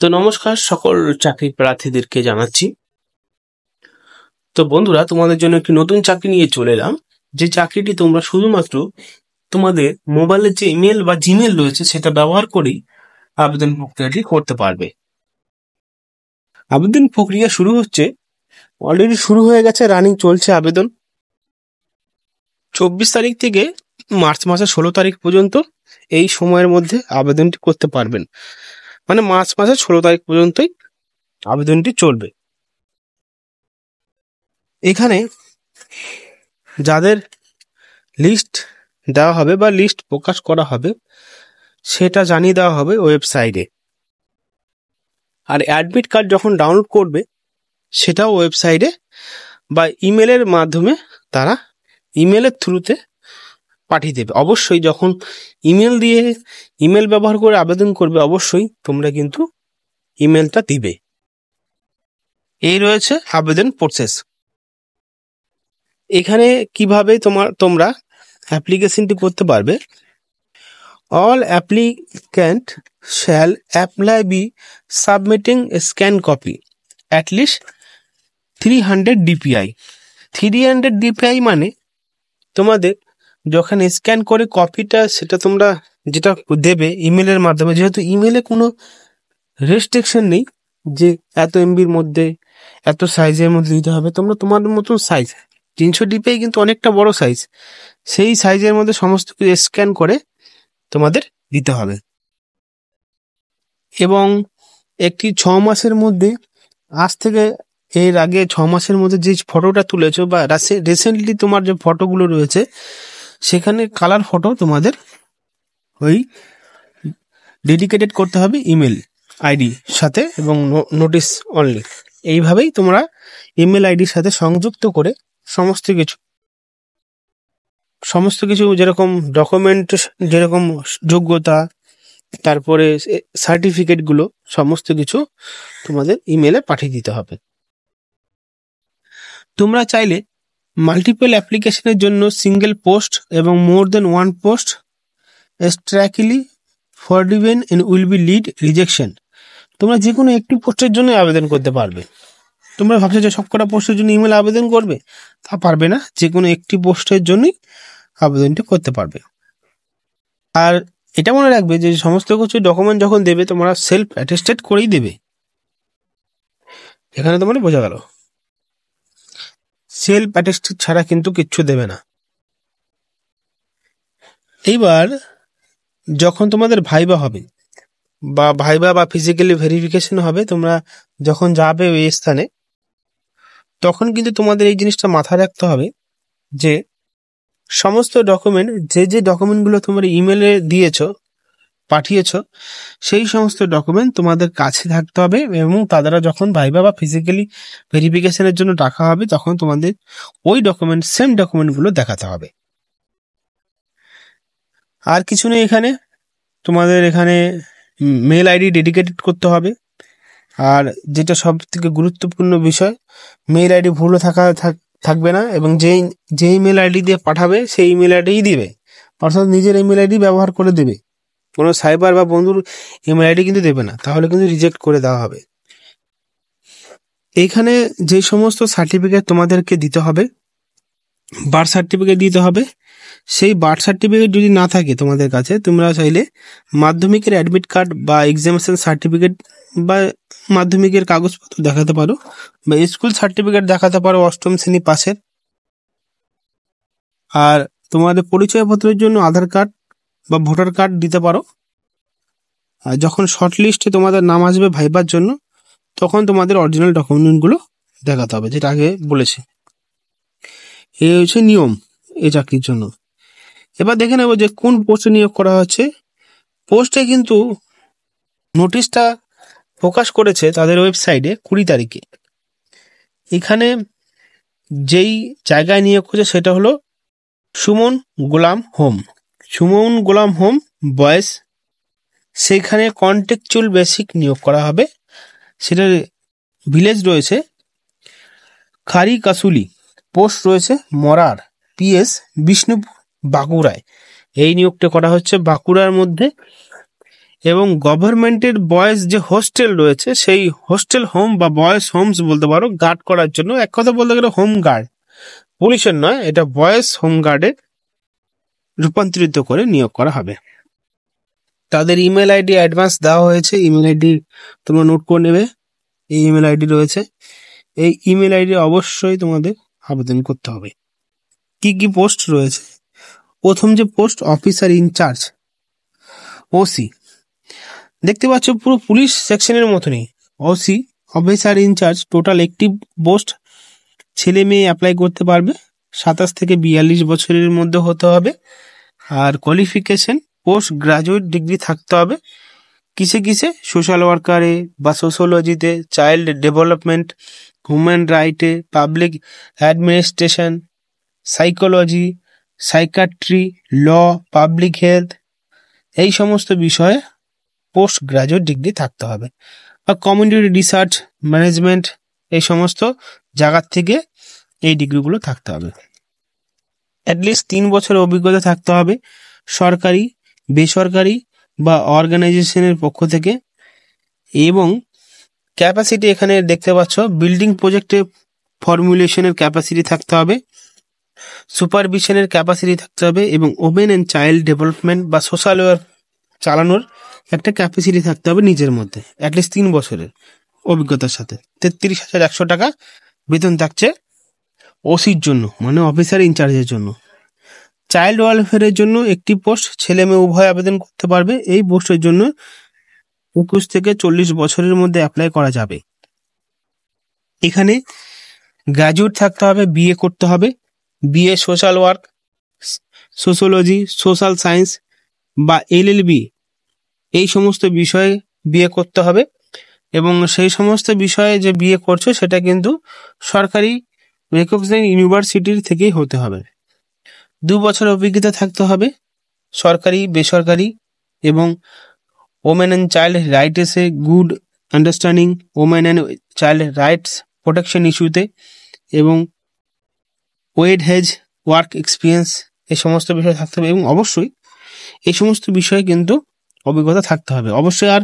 তো নমস্কার সকল চাকরি প্রার্থীদেরকে জানাচ্ছি। তো বন্ধুরা, তোমাদের জন্য একটি নতুন চাকরি নিয়ে চলে এলাম, যে চাকরিটি তোমরা শুধুমাত্র তোমাদের মোবাইলের যে ইমেল বা জিমেল রয়েছে সেটা ব্যবহার করেই আবেদন প্রক্রিয়াটি করতে পারবে। আবেদন প্রক্রিয়া শুরু হচ্ছে, অলরেডি শুরু হয়ে গেছে, রানিং চলছে আবেদন। 24 তারিখ থেকে মার্চ মাসের 16 তারিখ পর্যন্ত এই সময়ের মধ্যে আবেদনটি করতে পারবেন। মানে মার্চ মাসের 16 তারিখ পর্যন্তই আবেদনটি চলবে। এখানে যাদের লিস্ট দেওয়া হবে বা লিস্ট প্রকাশ করা হবে সেটা জানিয়ে দেওয়া হবে ওয়েবসাইটে। আর অ্যাডমিট কার্ড যখন ডাউনলোড করবে সেটাও ওয়েবসাইটে বা ইমেলের মাধ্যমে তারা ইমেলের থ্রুতে পাঠিয়ে দেবে। অবশ্যই যখন ইমেল ব্যবহার করে আবেদন করবে অবশ্যই তোমরা কিন্তু ইমেলটা দিবে। এই রয়েছে আবেদন প্রসেস। এখানে কিভাবে তোমরা অ্যাপ্লিকেশনটি করতে পারবে। All applicant shall apply by submitting a scan copy at least 300 dpi। 300 dpi মানে তোমাদের যখন স্ক্যান করে কপিটা সেটা তোমরা যেটা দেবে ইমেলের মাধ্যমে, যেহেতু ইমেলে কোনো রেস্ট্রিকশন নেই যে এত এমবির মধ্যে এত সাইজের মধ্যে দিতে হবে, তোমরা তোমার মতন সাইজ 300 dpi কিন্তু অনেকটা বড় সাইজ, সেই সাইজের মধ্যে সমস্ত কিছু স্ক্যান করে তোমাদের দিতে হবে। এবং একটি 6 মাসের মধ্যে, আজ থেকে এর আগে 6 মাসের মধ্যে যে ফটোটা তুলেছো বা রিসেন্টলি তোমার যে ফটোগুলো রয়েছে সেখানে কালার ফটো তোমাদের ওই ডেডিকেটেড করতে হবে ইমেল আইডি সাথে এবং নোটিশ অনলি। এইভাবেই তোমরা ইমেল আইডির সাথে সংযুক্ত করে সমস্ত কিছু যেরকম ডকুমেন্ট, যেরকম যোগ্যতা, তারপরে সার্টিফিকেটগুলো সমস্ত কিছু তোমাদের ইমেলে পাঠিয়ে দিতে হবে। তোমরা চাইলে মাল্টিপল অ্যাপ্লিকেশনের জন্য সিঙ্গেল পোস্ট এবং more than one post strictly forbidden and will be lead rejection. তোমরা যে কোনো একটি পোস্টের জন্য আবেদন করতে পারবে। তোমরা ভাবছো যে সবকটা পোস্টের জন্য ইমেল আবেদন করবে, তা পারবে না। যে কোনো একটি পোস্টের জন্যই আবেদনটি করতে পারবে। আর এটা মনে রাখবে যে সমস্ত কিছু ডকুমেন্ট যখন দেবে তোমরা সেলফ অ্যাটেস্টেড করেই দেবে। এখানে তোমার বোঝা গেল, সেলফ অ্যাটেস্টেড ছাড়া কিন্তু কিচ্ছু দেবে না। এইবার যখন তোমাদের ভাইবা হবে বা ফিজিক্যালি ভেরিফিকেশন হবে, তোমরা যখন যাবে ওই স্থানে, তখন কিন্তু তোমাদের এই জিনিসটা মাথায় রাখতে হবে যে সমস্ত ডকুমেন্ট, যে ডকুমেন্টগুলো তোমরা ইমেলে পাঠিয়েছো সেই সমস্ত ডকুমেন্ট তোমাদের কাছে থাকতে হবে। এবং তারা যখন ভাইবা বা ফিজিক্যালি ভেরিফিকেশনের জন্য ডাকা হবে তখন তোমাদের ওই সেম ডকুমেন্টগুলো দেখাতে হবে। আর কিছু নেই এখানে। তোমাদের এখানে মেল আইডি ডেডিকেটেড করতে হবে। আর যেটা সব থেকে গুরুত্বপূর্ণ বিষয়, মেল আইডি ভুলও থাকবে না। এবং যে ইমেল আইডি দিয়ে পাঠাবে সেই ইমেল আইডিই দিবে, অর্থাৎ নিজের ইমেল আইডি ব্যবহার করে দেবে। কোনো সাইবার বা বন্ধুর ইমেল আইডি কিন্তু দেবে না, তাহলে কিন্তু রিজেক্ট করে দেওয়া হবে। এইখানে যে সমস্ত সার্টিফিকেট তোমাদেরকে দিতে হবে, বার্থ সার্টিফিকেট দিতে হবে। সেই বার্থ সার্টিফিকেট যদি না থাকে তোমাদের কাছে, তোমরা চাইলে মাধ্যমিকের অ্যাডমিট কার্ড বা এক্সামিনেশন সার্টিফিকেট বা মাধ্যমিকের কাগজপত্র দেখাতে পারো, বা স্কুল সার্টিফিকেট দেখাতে পারো 8ম শ্রেণী পাশের। আর তোমাদের পরিচয়পত্রের জন্য আধার কার্ড বা ভোটার কার্ড দিতে পারো। আর যখন শর্ট লিস্টে তোমাদের নাম আসবে ভাইবার জন্য, তখন তোমাদের অরিজিনাল ডকুমেন্টগুলো দেখাতে হবে, যেটা আগে বলেছি। এই হচ্ছে নিয়ম এই চাকরির জন্য। এবার দেখে নেবো যে কোন পোস্টে নিয়োগ করা হচ্ছে। পোস্টে কিন্তু নোটিশটা প্রকাশ করেছে তাদের ওয়েবসাইটে 20 তারিখে। এখানে যেই জায়গায় নিয়োগ করছে সেটা হলো সুমন গোলাম হোম বয়েজ। সেইখানে কন্টেকচুয়াল বেসিক নিয়োগ করা হবে। সেটার ভিলেজ রয়েছে খারিকাশুলি, পোস্ট রয়েছে মরার, PS বিষ্ণুপুর, বাঁকুড়ায়। এই নিয়োগটা করা হচ্ছে বাঁকুড়ার মধ্যে। এবং গভর্নমেন্টের বয়েজ যে হোস্টেল রয়েছে সেই হোস্টেল হোম বা বয়েজ হোমস বলতে পারো গার্ড করার জন্য, এক কথা বলতে গেলে হোম গার্ড, পুলিশের নয়, এটা বয়েজ হোম গার্ডে রূপান্তরিত করে নিয়োগ করা হবে। তাদের ইমেল আইডি অ্যাডভান্স দেওয়া হয়েছে, ইমেল আইডি তোমরা নোট করে নেবে। এই ইমেল আইডি রয়েছে, এই ইমেল আইডি অবশ্যই তোমাদের আবেদন করতে হবে। কি কি পোস্ট রয়েছে? প্রথম যে পোস্ট, অফিসার ইনচার্জ, ওসি। দেখতে পাচ্ছ পুরো পুলিশ সেকশনের মতনই, ওসি অফিসার ইনচার্জ, টোটাল একটি পোস্ট। ছেলে মেয়ে অ্যাপ্লাই করতে পারবে, 27 থেকে 42 বছরের মধ্যে হতে হবে। আর কোয়ালিফিকেশন পোস্ট গ্রাজুয়েট ডিগ্রি থাকতে হবে। কিসে কিসে? সোশ্যাল ওয়ার্কারে বা সোশ্যোলজিতে, চাইল্ড ডেভেলপমেন্ট, হিউম্যান রাইটে, public administration, psychology, psychiatry, law, public health, এই সমস্ত বিষয়ে পোস্ট গ্রাজুয়েট ডিগ্রি থাকতে হবে। বা কমিউনিটি রিসার্চ ম্যানেজমেন্ট, এই সমস্ত জায়গার থেকে এই ডিগ্রিগুলো থাকতে হবে। অ্যাটলিস্ট 3 বছর অভিজ্ঞতা থাকতে হবে সরকারি, বেসরকারি বা অর্গানাইজেশনের পক্ষ থেকে। এবং ক্যাপাসিটি এখানে দেখতে পাচ্ছ, বিল্ডিং প্রজেক্টে ফর্মুলেশনের ক্যাপাসিটি থাকতে হবে, সুপারভিশনের ক্যাপাসিটি থাকতে হবে, এবং ওমেন অ্যান্ড চাইল্ড ডেভেলপমেন্ট বা সোশ্যাল ওয়ার্ক চালানোর একটা ক্যাপাসিটি থাকতে হবে নিজের মধ্যে, অ্যাটলিস্ট 3 বছরের অভিজ্ঞতার সাথে। 33,100 টাকা বেতন থাকছে ওসির জন্য, মানে অফিসার ইনচার্জের জন্য। চাইল্ড ওয়েলফেয়ারের জন্য একটি পোস্ট, ছেলে মেয়ে উভয় আবেদন করতে পারবে। এই পোস্টের জন্য 21 থেকে 40 বছরের মধ্যে অ্যাপ্লাই করা যাবে। এখানে গ্র্যাজুয়েট থাকতে হবে, বিএ করতে হবে, BA social work, sociology, social science বা এলএলবি, এই সমস্ত বিষয়ে বিএ করতে হবে। এবং সেই সমস্ত বিষয়ে যে বিএ করছো সেটা কিন্তু সরকারি রেকগনাইজড ইউনিভার্সিটির থেকেই হতে হবে। 2 বছর অভিজ্ঞতা থাকতে হবে সরকারি, বেসরকারি, এবং ওমেন অ্যান্ড চাইল্ড রাইটসে good understanding women and child rights protection ইস্যুতে, এবং ওয়েড হেজ ওয়ার্ক এক্সপিরিয়েন্স, এই সমস্ত বিষয় থাকতে হবে। এবং অবশ্যই এই সমস্ত বিষয়ে কিন্তু অভিজ্ঞতা থাকতে হবে অবশ্যই। আর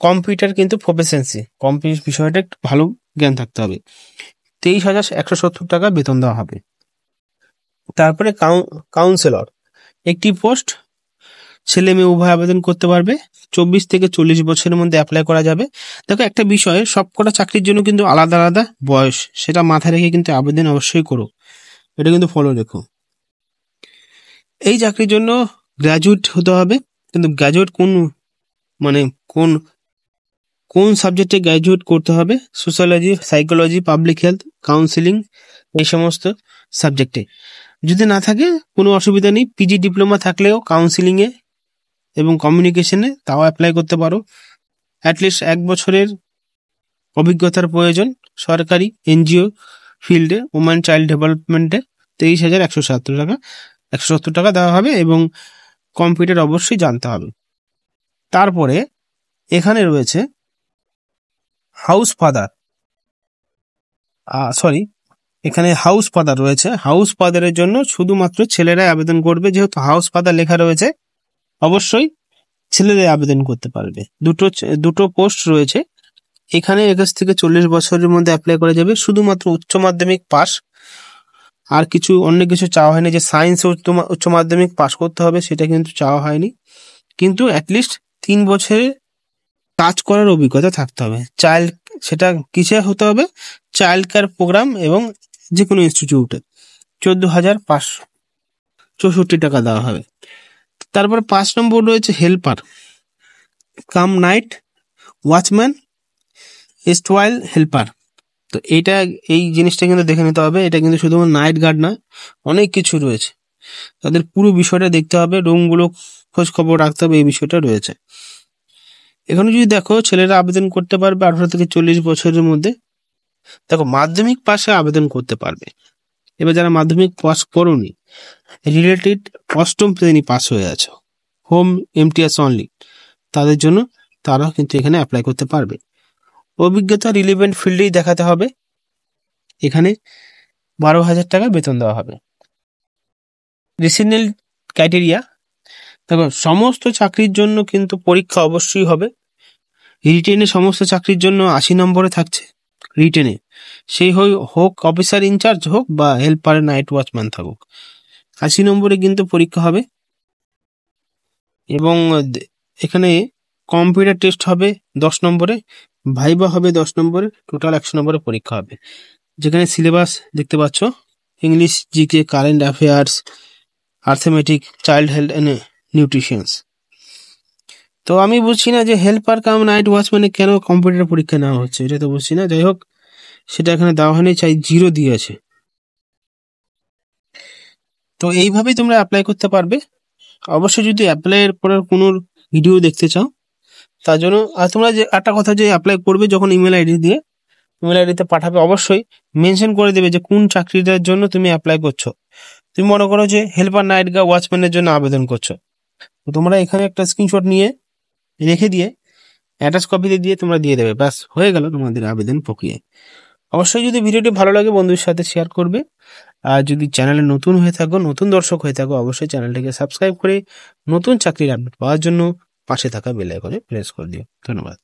কম্পিউটার কিন্তু প্রফেশনসি, কম্পিউটার বিষয়টা একটু ভালো জ্ঞান থাকতে হবে। 23,170 টাকা বেতন দেওয়া হবে। তারপরে কাউন্সিলর একটি পোস্ট, ছেলে মেয়ে উভয় আবেদন করতে পারবে। 24 থেকে 40 বছরের মধ্যে অ্যাপ্লাই করা যাবে। দেখো, একটা বিষয়, সবকটা চাকরির জন্য কিন্তু আলাদা আলাদা বয়স, সেটা মাথায় রেখে কিন্তু আবেদন অবশ্যই করো, এটা কিন্তু ফলো রেখো। এই চাকরির জন্য গ্র্যাজুয়েট হতে হবে, কিন্তু গ্র্যাজুয়েট মানে কোন কোন সাবজেক্টে গ্র্যাজুয়েট করতে হবে? Sociology, psychology, public health, counselling, এই সমস্ত সাবজেক্টে। যদি না থাকে কোনো অসুবিধা নেই, পিজি ডিপ্লোমা থাকলেও কাউন্সিলিংয়ে এবং কমিউনিকেশনে তাও অ্যাপ্লাই করতে পারো। অ্যাটলিস্ট 1 বছরের অভিজ্ঞতার প্রয়োজন সরকারি এনজিও ফিল্ডে, ওমেন চাইল্ড ডেভেলপমেন্টে। 23,170 টাকা দেওয়া হবে, এবং কম্পিউটার অবশ্যই জানতে হবে। তারপরে এখানে রয়েছে হাউস ফাদার, এখানে হাউস ফাদার রয়েছে। হাউস ফাদারের জন্য শুধুমাত্র ছেলেরাই আবেদন করবে, যেহেতু হাউস ফাদার লেখা রয়েছে অবশ্যই ছেলেরাই আবেদন করতে পারবে। দুটো পোস্ট রয়েছে এখানে। 21 থেকে 40 বছরের মধ্যে অ্যাপ্লাই করা যাবে। শুধুমাত্র উচ্চ মাধ্যমিক পাস, আর অন্য কিছু চাওয়া হয়নি। যে সায়েন্স উচ্চ মাধ্যমিক পাস করতে হবে সেটা কিন্তু চাওয়া হয়নি, কিন্তু অ্যাটলিস্ট 3 বছরের কাজ করার অভিজ্ঞতা থাকতে হবে। সেটা কিসে হতে হবে? চাইল্ড কেয়ার প্রোগ্রাম এবং যে কোনো ইনস্টিটিউটে। 14,564 টাকা দেওয়া হবে। তারপরে 5 নম্বর রয়েছে helper cum night watchman, erstwhile helper. তো এই জিনিসটা কিন্তু দেখে নিতে হবে। এটা কিন্তু শুধুমাত্র নাইট গার্ড না, অনেক কিছু রয়েছে, তাদের পুরো বিষয়টা দেখতে হবে, রুমগুলো খোঁজ খবর রাখতে হবে, এই বিষয়টা রয়েছে। এখানে যদি দেখো, ছেলেরা আবেদন করতে পারবে 18 থেকে 40 বছরের মধ্যে। দেখো, মাধ্যমিক পাশে আবেদন করতে পারবে। এবার যারা মাধ্যমিক পাস করোনি, রিলেটেড 8ম শ্রেণী পাস হয়ে আছে, হোম এমটিএস অনলি, তাদের জন্য তারাও কিন্তু এখানে অ্যাপ্লাই করতে পারবে। অভিজ্ঞতা রিলেভেন্ট ফিল্ডেই দেখাতে হবে। এখানে 12,000 টাকা বেতন দেওয়া হবে। রিসিডেন্ট ক্রাইটেরিয়া, দেখো সমস্ত চাকরির জন্য কিন্তু পরীক্ষা অবশ্যই হবে। রিটেনে সমস্ত চাকরির জন্য 80 নম্বরে থাকছে রিটেনে, সেই হোক অফিসার ইনচার্জ হোক বা হেল্পার নাইট ওয়াচম্যান থাকুক, 80 নম্বরে কিন্তু পরীক্ষা হবে। এবং এখানে কম্পিউটার টেস্ট হবে 10 নম্বরে, ভাইবা হবে 10 নম্বরে, টোটাল 100 নম্বরে পরীক্ষা হবে। যেখানে সিলেবাস দেখতে পাচ্ছ, English, GK, current affairs, arithmetic, child health and nutritions. তো আমি বুঝছি না যে হেল্পার কাম নাইট ওয়াচম্যানে কেন কম্পিউটার পরীক্ষা নেওয়া হচ্ছে, এটা তো বুঝছি না। যাই হোক, সেটা এখানে দেওয়া হয়নি, চাই 0 দিয়েছে। তো এইভাবেই তোমরা অ্যাপ্লাই করতে পারবে। অবশ্যই যদি অ্যাপ্লাইয়ের পরের কোনো ভিডিও দেখতে চাও, তার জন্য আর তোমরা যে একটা কথা, যে অ্যাপ্লাই করবে যখন ইমেল আইডি দিয়ে, ইমেল আইডিতে পাঠাবে, অবশ্যই মেনশন করে দেবে যে কোন চাকরিটার জন্য তুমি অ্যাপ্লাই করছো। তুমি মনে করো যে হেল্পার নাইট ওয়াচম্যানের জন্য আবেদন করছো, তো তোমরা এখানে একটা স্ক্রিনশট নিয়ে রেখে দিয়ে অ্যাটাচ কপিতে দিয়ে তোমরা দিয়ে দেবে, ব্যাস হয়ে গেল তোমাদের আবেদন প্রক্রিয়া। অবশ্যই যদি ভিডিওটি ভালো লাগে বন্ধুদের সাথে শেয়ার করবে। আর যদি চ্যানেলে নতুন হয়ে থাকো, নতুন দর্শক হয়ে থাকো, অবশ্যই চ্যানেলটিকে সাবস্ক্রাইব করে নতুন চাকরির আপডেট পাওয়ার জন্য পাশে থাকা বেল আইকনে প্রেস করে দিও। ধন্যবাদ।